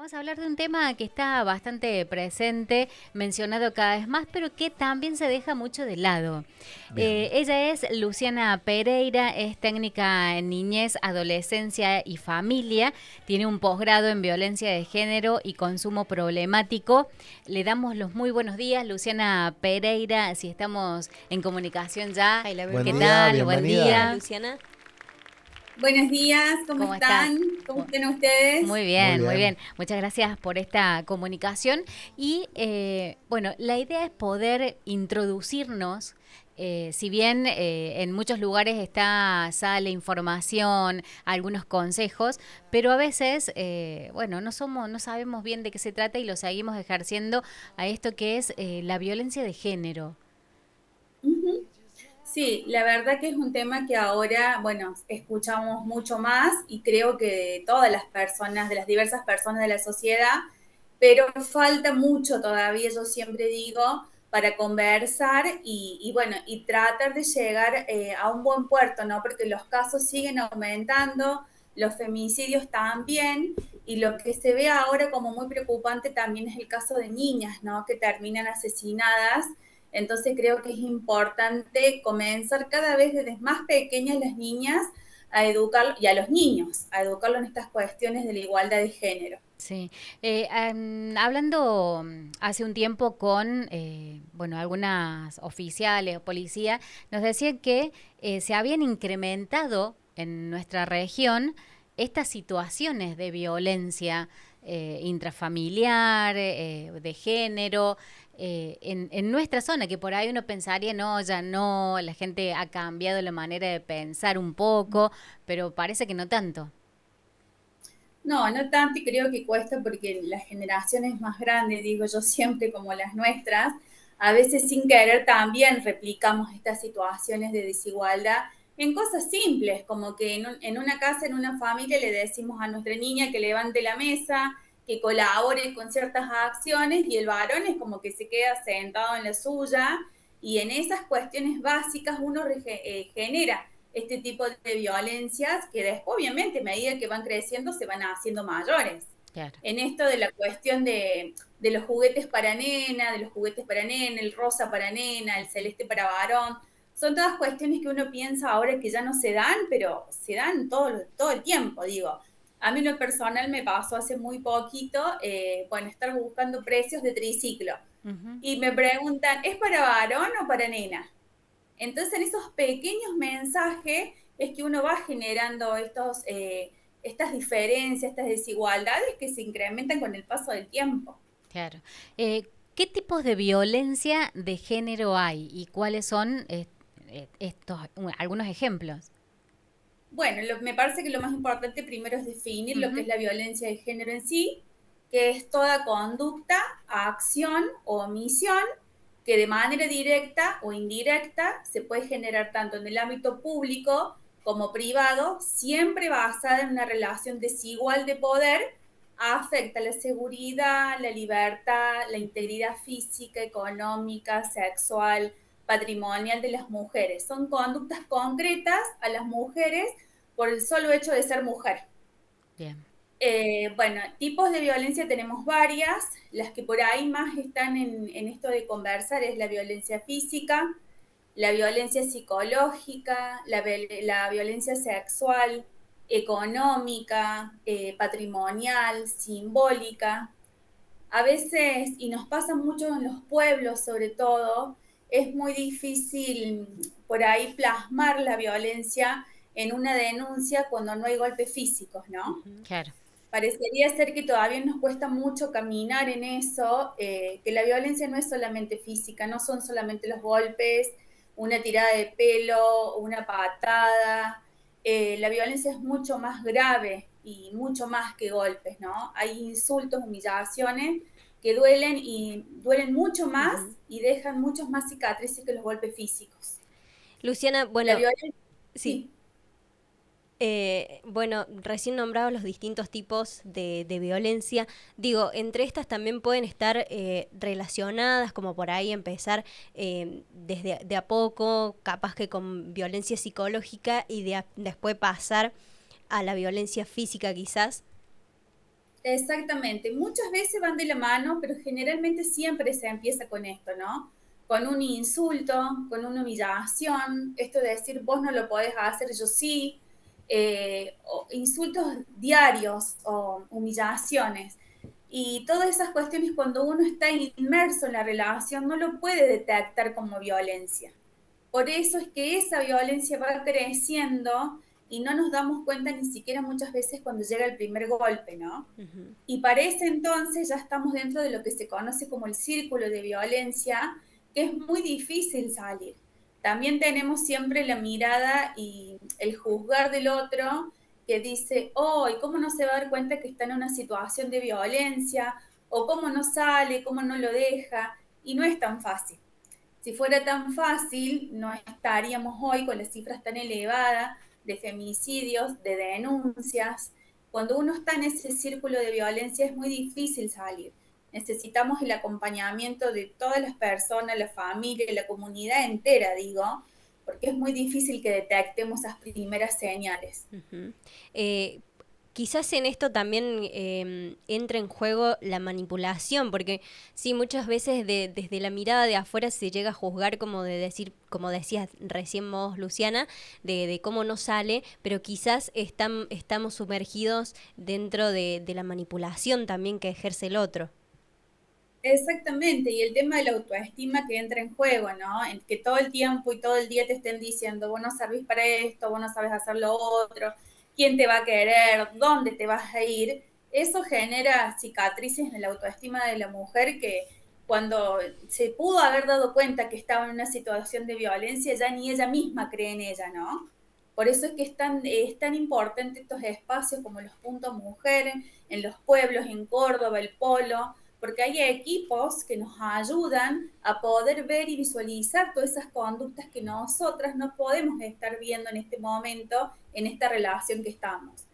Vamos a hablar de un tema que está bastante presente, mencionado cada vez más, pero que también se deja mucho de lado. Bien. Ella es Luciana Pereira, es técnica en niñez, adolescencia y familia. Tiene un posgrado en violencia de género y consumo problemático. Le damos los muy buenos días, Luciana Pereira, si estamos en comunicación ya. Ahí la Buen ¿Qué vemos. día, tal? Buen Hola, bienvenida. día. Luciana. Buenos días, ¿cómo ¿Cómo estás? Bien. Están? Están? ¿Cómo Mu- están ustedes? Muy Muy bien, muy bien. bien. Muchas gracias por esta comunicación. Y bueno, la idea es poder introducirnos. Si bien en muchos lugares sale información, algunos consejos, pero a veces, bueno, no sabemos bien de qué se trata y lo seguimos ejerciendo a esto que es la violencia de género. Ujú. Sí, la verdad que es un tema que ahora, bueno, escuchamos mucho más y creo que de todas las personas, de las diversas personas de la sociedad, pero falta mucho todavía, yo siempre digo, para conversar y bueno, y tratar de llegar a un buen puerto, ¿no? Porque los casos siguen aumentando, los femicidios también, y lo que se ve ahora como muy preocupante también es el caso de niñas, ¿no? Que terminan asesinadas. Entonces creo que es importante comenzar cada vez desde más pequeñas las niñas a educar y a los niños, a educarlos en estas cuestiones de la igualdad de género. Sí, hablando hace un tiempo con, bueno, algunas oficiales o policía, nos decían que se habían incrementado en nuestra región estas situaciones de violencia intrafamiliar, de género, en nuestra zona, que por ahí uno pensaría, no, ya no, la gente ha cambiado la manera de pensar un poco, pero parece que no tanto. No, no tanto y creo que cuesta porque las generaciones más grandes, digo yo siempre como las nuestras, a veces sin querer también replicamos estas situaciones de desigualdad en cosas simples, como que en una casa, en una familia, le decimos a nuestra niña que levante la mesa, que colabore con ciertas acciones y el varón es como que se queda sentado en la suya y en esas cuestiones básicas uno genera este tipo de violencias que después, obviamente, a medida que van creciendo, se van haciendo mayores. Claro. En esto de la cuestión de los juguetes para nena, de los juguetes para nena, el rosa para nena, el celeste para varón, son todas cuestiones que uno piensa ahora que ya no se dan, pero se dan todo el tiempo, digo. A mí lo personal me pasó hace muy poquito, bueno, estar buscando precios de triciclo. Ujú. Y me preguntan, ¿es para varón o para nena? Entonces, en esos pequeños mensajes es que uno va generando estas diferencias, estas desigualdades que se incrementan con el paso del tiempo. Claro. ¿Qué tipos de violencia de género hay y cuáles son estos algunos ejemplos? Bueno, me parece que lo más importante primero es definir lo que Ujú. es la violencia de género en sí, que es toda conducta, acción o omisión que de manera directa o indirecta se puede generar tanto en el ámbito público como privado, siempre basada en una relación desigual de poder, afecta la seguridad, la libertad, la integridad física, económica, sexual, patrimonial de las mujeres. Son conductas concretas a las mujeres por el solo hecho de ser mujer. Bien. Bueno, tipos de violencia tenemos varias. Las que por ahí más están en esto de conversar es la violencia física, la violencia psicológica, la violencia sexual, económica, patrimonial, simbólica. A veces, y nos pasa mucho en los pueblos sobre todo, es muy difícil por ahí plasmar la violencia en una denuncia cuando no hay golpes físicos, ¿no? Ujú. Claro. Parecería ser que todavía nos cuesta mucho caminar en eso, que la violencia no es solamente física, no son solamente los golpes, una tirada de pelo, una patada. La violencia es mucho más grave y mucho más que golpes, ¿no? Hay insultos, humillaciones que duelen y duelen mucho más Ujú. y dejan muchos más cicatrices que los golpes físicos. Luciana, La bueno, violencia, sí. sí. Bueno, recién nombrados los distintos tipos de violencia. Digo, entre estas también pueden estar relacionadas, como por ahí empezar desde de a poco, capaz que con violencia psicológica y después pasar a la violencia física quizás. Exactamente, muchas veces van de la mano, pero generalmente siempre se empieza con esto, ¿no? Con un insulto, con una humillación, esto de decir vos no lo podés hacer, yo sí, o insultos diarios o humillaciones. Y todas esas cuestiones cuando uno está inmerso en la relación no lo puede detectar como violencia. Por eso es que esa violencia va creciendo y no nos damos cuenta ni siquiera muchas veces cuando llega el primer golpe, ¿no? Ujú. Y para ese entonces ya estamos dentro de lo que se conoce como el círculo de violencia, que es muy difícil salir. También tenemos siempre la mirada y el juzgar del otro que dice, oh, ¿y cómo no se va a dar cuenta que está en una situación de violencia? ¿O cómo no sale? ¿Cómo no lo deja? Y no es tan fácil. Si fuera tan fácil, no estaríamos hoy con las cifras tan elevadas de feminicidios, de denuncias. Cuando uno está en ese círculo de violencia es muy difícil salir. Necesitamos el acompañamiento de todas las personas, la familia, la comunidad entera, digo, porque es muy difícil que detectemos esas primeras señales. Ujú. Eh, Quizás en esto también entra en juego la manipulación, porque sí, muchas veces desde la mirada de afuera se llega a juzgar, como de decir, como decías recién vos, Luciana, de cómo no sale, pero quizás estamos sumergidos dentro de la manipulación también que ejerce el otro. Exactamente, y el tema de la autoestima que entra en juego, ¿no? En que todo el tiempo y todo el día te estén diciendo, vos no servís para esto, vos no sabes hacer lo otro, quién te va a querer, dónde te vas a ir. Eso genera cicatrices en la autoestima de la mujer que cuando se pudo haber dado cuenta que estaba en una situación de violencia, ya ni ella misma cree en ella, ¿no? Por eso es tan importante estos espacios como los puntos mujeres, en los pueblos, en Córdoba, el Polo, porque hay equipos que nos ayudan a poder ver y visualizar todas esas conductas que nosotras no podemos estar viendo en este momento, en esta relación que estamos.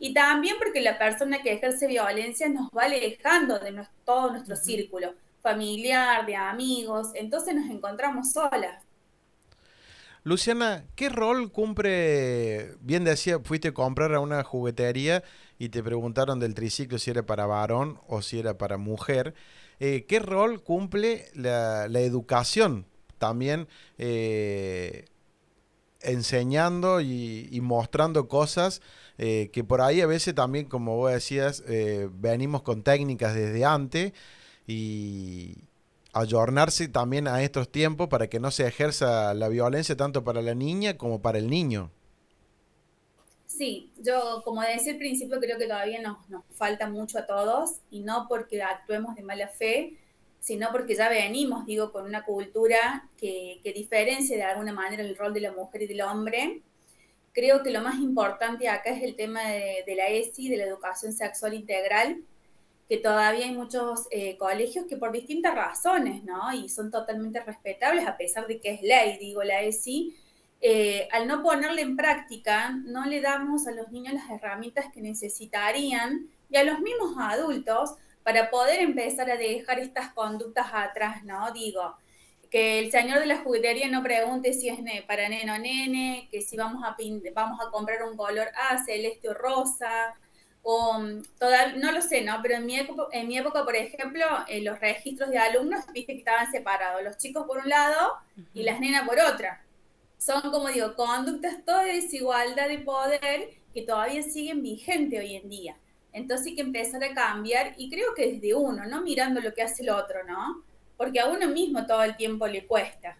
Y también porque la persona que ejerce violencia nos va alejando de todo nuestro Ujú. círculo familiar, de amigos, entonces nos encontramos solas. Luciana, ¿qué rol cumple? Bien decía, fuiste a comprar a una juguetería y te preguntaron del triciclo si era para varón o si era para mujer. ¿Qué rol cumple la educación también enseñando y mostrando cosas que por ahí a veces también, como vos decías, venimos con técnicas desde antes y ayornarse también a estos tiempos para que no se ejerza la violencia tanto para la niña como para el niño? Sí, yo como decía al principio creo que todavía nos falta mucho a todos y no porque actuemos de mala fe, sino porque ya venimos, digo, con una cultura que diferencia de alguna manera el rol de la mujer y del hombre. Creo que lo más importante acá es el tema de la ESI, de la educación sexual integral, que todavía hay muchos colegios que por distintas razones, ¿no? Y son totalmente respetables, a pesar de que es ley, digo, la ESI, al no ponerla en práctica, no le damos a los niños las herramientas que necesitarían y a los mismos adultos para poder empezar a dejar estas conductas atrás, ¿no? Digo, que el señor de la juguetería no pregunte si es para neno o nene, que si vamos a comprar un color celeste o rosa, o no lo sé, ¿no? Pero en mi época por ejemplo, los registros de alumnos, viste que estaban separados, los chicos por un lado y Ujú. las nenas por otra. Son, como digo, conductas toda de desigualdad de poder que todavía siguen vigentes hoy en día. Entonces hay que empezar a cambiar y creo que desde uno, no mirando lo que hace el otro, ¿no? Porque a uno mismo todo el tiempo le cuesta.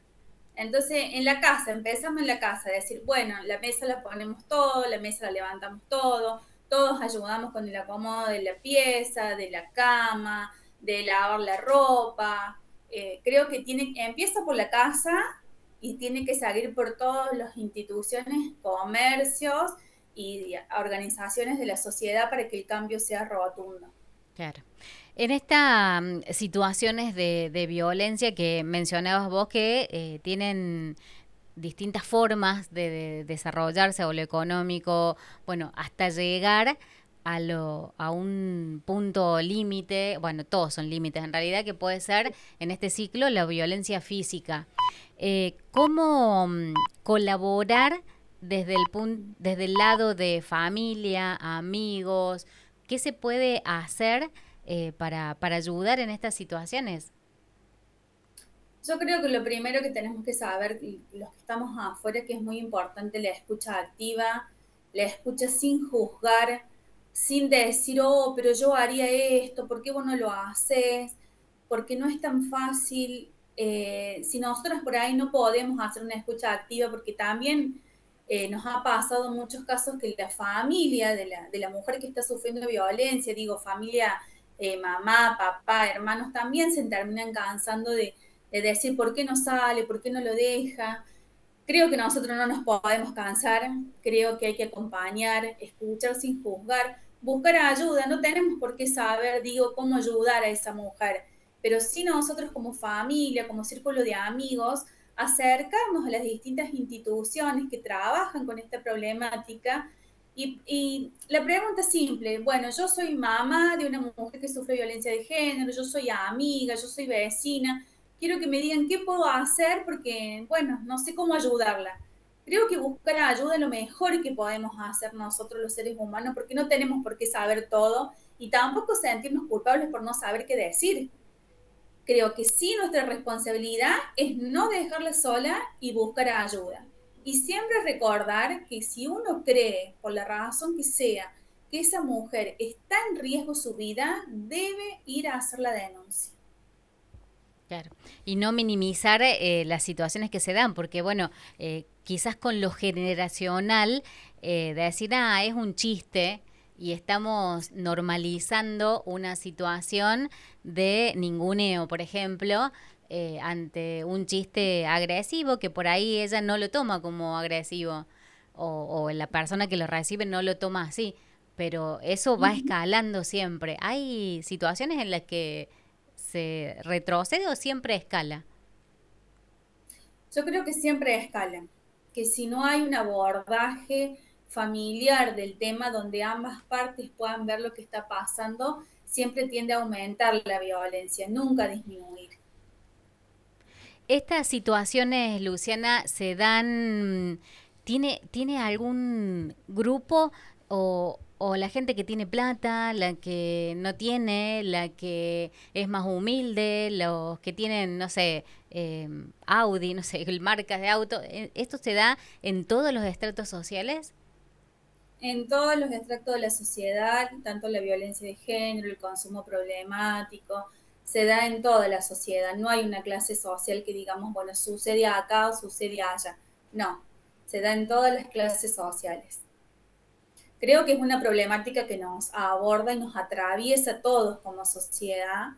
Entonces, en la casa, empezamos en la casa, decir, bueno, la mesa la ponemos todo, la mesa la levantamos todo, todos ayudamos con el acomodo de la pieza, de la cama, de lavar la ropa. Creo que empieza por la casa y tiene que salir por todas las instituciones, comercios y organizaciones de la sociedad para que el cambio sea rotundo. Claro. En estas situaciones de violencia que mencionabas vos que tienen distintas formas de desarrollarse o lo económico, bueno, hasta llegar a un punto límite, bueno, todos son límites en realidad, que puede ser en este ciclo la violencia física. ¿Cómo colaborar desde el lado de familia, amigos? ¿Qué se puede hacer para ayudar en estas situaciones? Yo creo que lo primero que tenemos que saber, los que estamos afuera, que es muy importante la escucha activa, la escucha sin juzgar, sin decir, oh, pero yo haría esto, ¿por qué vos no lo haces? Porque no es tan fácil. Si nosotros por ahí no podemos hacer una escucha activa, porque también nos ha pasado en muchos casos que la familia de la mujer que está sufriendo violencia, digo, familia, mamá, papá, hermanos, también se terminan cansando de decir por qué no sale, por qué no lo deja. Creo que nosotros no nos podemos cansar, creo que hay que acompañar, escuchar sin juzgar, buscar ayuda, no tenemos por qué saber, digo, cómo ayudar a esa mujer, pero sí nosotros como familia, como círculo de amigos, acercarnos a las distintas instituciones que trabajan con esta problemática y la pregunta es simple, bueno, yo soy mamá de una mujer que sufre violencia de género, yo soy amiga, yo soy vecina, quiero que me digan qué puedo hacer porque, bueno, no sé cómo ayudarla. Creo que buscar ayuda es lo mejor que podemos hacer nosotros los seres humanos porque no tenemos por qué saber todo y tampoco sentirnos culpables por no saber qué decir. Creo que sí nuestra responsabilidad es no dejarla sola y buscar ayuda. Y siempre recordar que si uno cree, por la razón que sea, que esa mujer está en riesgo su vida, debe ir a hacer la denuncia. Claro. Y no minimizar las situaciones que se dan, porque bueno, quizás con lo generacional, de decir, ah, es un chiste, y estamos normalizando una situación de ninguneo, por ejemplo, ante un chiste agresivo que por ahí ella no lo toma como agresivo, o la persona que lo recibe no lo toma así, pero eso va escalando siempre. Hay situaciones en las que se retrocede o siempre escala. Yo creo que siempre escala, que si no hay un abordaje familiar del tema donde ambas partes puedan ver lo que está pasando, siempre tiende a aumentar la violencia, nunca a disminuir. Estas situaciones, Luciana, se dan, ¿tiene algún grupo o la gente que tiene plata, la que no tiene, la que es más humilde, los que tienen, no sé, Audi, no sé, marcas de auto? ¿Esto se da en todos los estratos sociales? En todos los extractos de la sociedad, tanto la violencia de género, el consumo problemático, se da en toda la sociedad. No hay una clase social que digamos, bueno, sucede acá o sucede allá. No, se da en todas las clases sociales. Creo que es una problemática que nos aborda y nos atraviesa a todos como sociedad,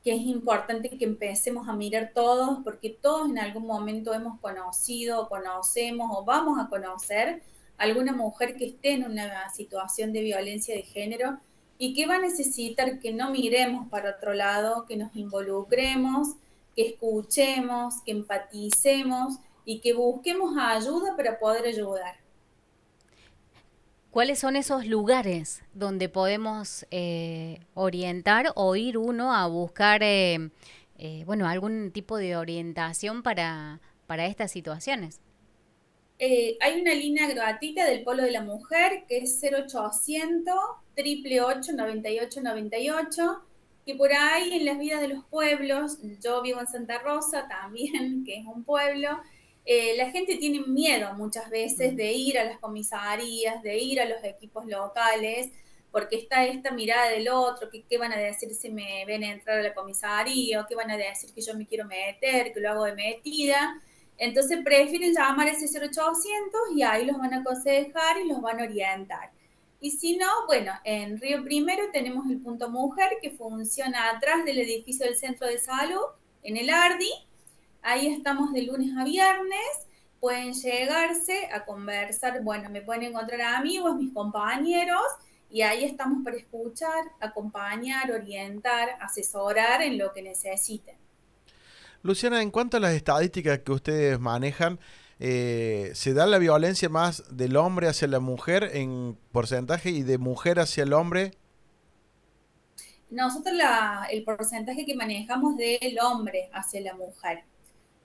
que es importante que empecemos a mirar todos, porque todos en algún momento hemos conocido, o conocemos o vamos a conocer alguna mujer que esté en una situación de violencia de género y que va a necesitar que no miremos para otro lado, que nos involucremos, que escuchemos, que empaticemos y que busquemos ayuda para poder ayudar. ¿Cuáles son esos lugares donde podemos orientar o ir uno a buscar, bueno, algún tipo de orientación para estas situaciones? Hay una línea gratuita del Polo de la Mujer que es 0800 888 98 98, que por ahí en las vidas de los pueblos, yo vivo en Santa Rosa también, que es un pueblo, la gente tiene miedo muchas veces Mm. de ir a las comisarías, de ir a los equipos locales, porque está esta mirada del otro, que qué van a decir si me ven entrar a la comisaría, o qué van a decir que yo me quiero meter, que lo hago de metida. Entonces prefieren llamar a ese 0800 y ahí los van a aconsejar y los van a orientar. Y si no, bueno, en Río Primero tenemos el Punto Mujer que funciona atrás del edificio del Centro de Salud, en el Ardi. Ahí estamos de lunes a viernes. Pueden llegarse a conversar, bueno, me pueden encontrar a amigos, mis compañeros, y ahí estamos para escuchar, acompañar, orientar, asesorar en lo que necesiten. Luciana, en cuanto a las estadísticas que ustedes manejan, ¿se da la violencia más del hombre hacia la mujer en porcentaje y de mujer hacia el hombre? Nosotros el porcentaje que manejamos del hombre hacia la mujer.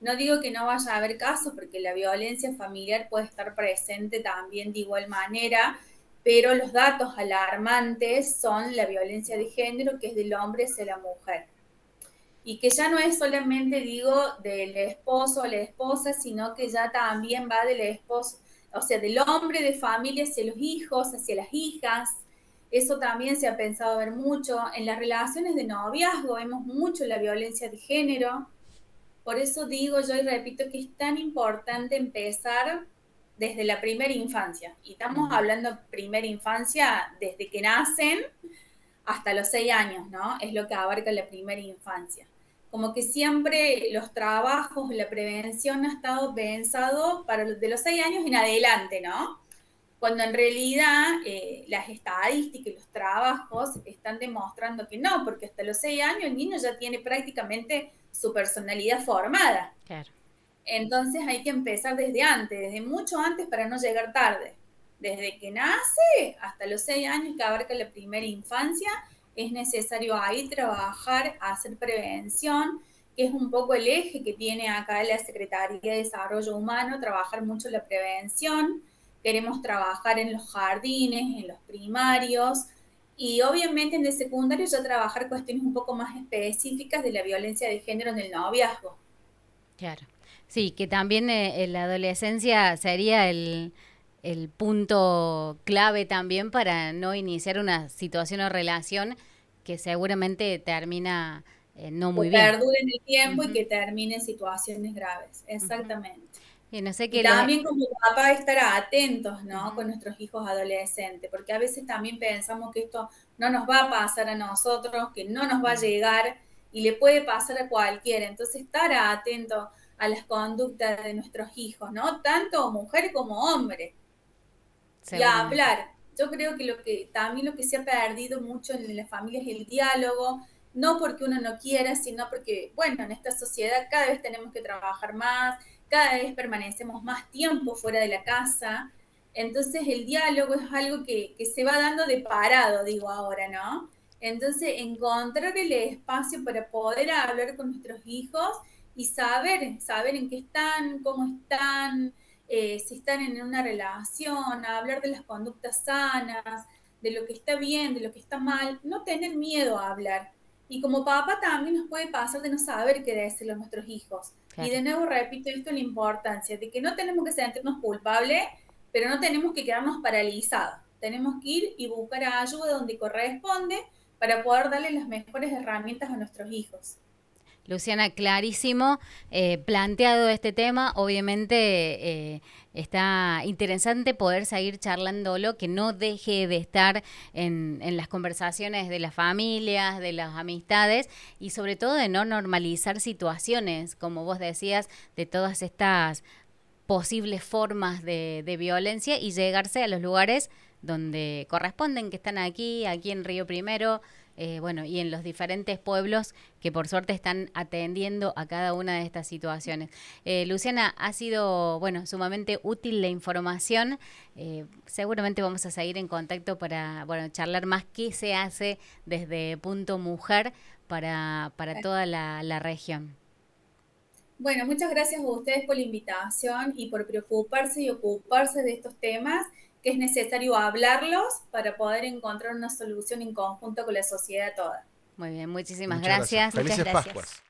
No digo que no vaya a haber casos, porque la violencia familiar puede estar presente también de igual manera, pero los datos alarmantes son la violencia de género, que es del hombre hacia la mujer. Y que ya no es solamente, digo, del esposo o la esposa, sino que ya también va del esposo, o sea, del hombre de familia hacia los hijos, hacia las hijas. Eso también se ha pensado ver mucho. En las relaciones de noviazgo vemos mucho la violencia de género. Por eso digo yo y repito que es tan importante empezar desde la primera infancia. Y estamos hablando primera infancia desde que nacen hasta los 6 años, ¿no? Es lo que abarca la primera infancia. Como que siempre los trabajos, la prevención ha estado pensado para de los 6 años en adelante, ¿no? Cuando en realidad las estadísticas y los trabajos están demostrando que no, porque hasta los 6 años el niño ya tiene prácticamente su personalidad formada. Claro. Entonces hay que empezar desde antes, desde mucho antes para no llegar tarde. Desde que nace hasta los 6 años que abarca la primera infancia, es necesario ahí trabajar, hacer prevención, que es un poco el eje que tiene acá la Secretaría de Desarrollo Humano, trabajar mucho la prevención. Queremos trabajar en los jardines, en los primarios, y obviamente en el secundario ya trabajar cuestiones un poco más específicas de la violencia de género en el noviazgo. Claro. Sí, que también en la adolescencia sería el punto clave también para no iniciar una situación o relación que seguramente termina no Que muy bien. perdure en el tiempo y Ujú, que termine en situaciones graves. ujú. Exactamente. Y no sé Y qué los... también como papá estar atentos, ¿no? Ujú, Con nuestros hijos adolescentes, porque a veces también pensamos que esto no nos va a pasar a nosotros, que no nos va a mm, llegar y le puede pasar a cualquiera. Entonces estar atento a las conductas de nuestros hijos, ¿no? Tanto mujer como hombre. Y a seguramente. hablar. Yo creo que también lo que se ha perdido mucho en las familias es el diálogo, no porque uno no quiera, sino porque, bueno, en esta sociedad cada vez tenemos que trabajar más, cada vez permanecemos más tiempo fuera de la casa, entonces el diálogo es algo que se va dando de parado, digo ahora, ¿no? Entonces, encontrar el espacio para poder hablar con nuestros hijos y saber en qué están, cómo están, si están en una relación, a hablar de las conductas sanas, de lo que está bien, de lo que está mal, no tener miedo a hablar. Y como papá también nos puede pasar de no saber qué decirle a nuestros hijos. Y Claro. de nuevo repito esto, la importancia de que no tenemos que sentirnos culpables, pero no tenemos que quedarnos paralizados. Tenemos que ir y buscar ayuda donde corresponde para poder darle las mejores herramientas a nuestros hijos. Luciana, clarísimo, planteado este tema, obviamente está interesante poder seguir charlándolo, que no deje de estar en las conversaciones de las familias, de las amistades y sobre todo de no normalizar situaciones, como vos decías, de todas estas posibles formas de violencia y llegarse a los lugares donde corresponden, que están aquí en Río Primero, bueno, y en los diferentes pueblos que por suerte están atendiendo a cada una de estas situaciones. Luciana, ha sido, bueno, sumamente útil la información. Seguramente vamos a seguir en contacto para, bueno, charlar más qué se hace desde Punto Mujer para toda la región. Bueno, muchas gracias a ustedes por la invitación y por preocuparse y ocuparse de estos temas, que es necesario hablarlos para poder encontrar una solución en conjunto con la sociedad toda. Muy bien, muchísimas Muchas gracias. gracias. Muchas Felices gracias. Pascuas.